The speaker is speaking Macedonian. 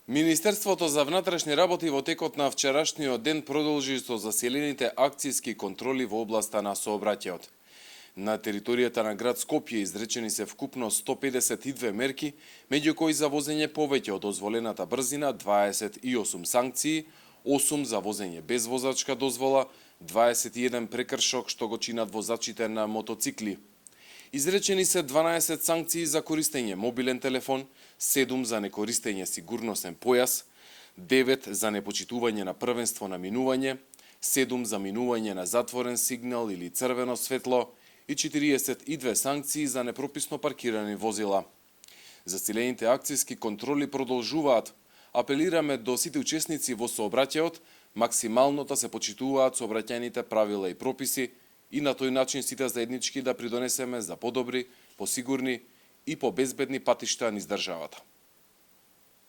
Министерството за внатрешни работи во текот на вчерашниот ден продолжи со заселените акцијски контроли во областа на сообраќајот. На територијата на град Скопје изречени се вкупно 152 мерки, меѓу кои за возење повеќе од дозволената брзина 28 санкции, 8 за возење без возачка дозвола, 21 прекршок што го чинат возачите на мотоцикли. Изречени се 12 санкции за користење мобилен телефон, 7 за некористење сигурносен појас, 9 за непочитување на првенство на минување, 7 за минување на затворен сигнал или црвено светло и 42 санкции за непрописно паркирани возила. Засилените акцијски контроли продолжуваат. Апелираме до сите учесници во сообраќајот максимално да се почитуваат сообраќајните правила и прописи и на тој начин сите заеднички да придонесеме за подобри, посигурни и побезбедни патишта низ државата.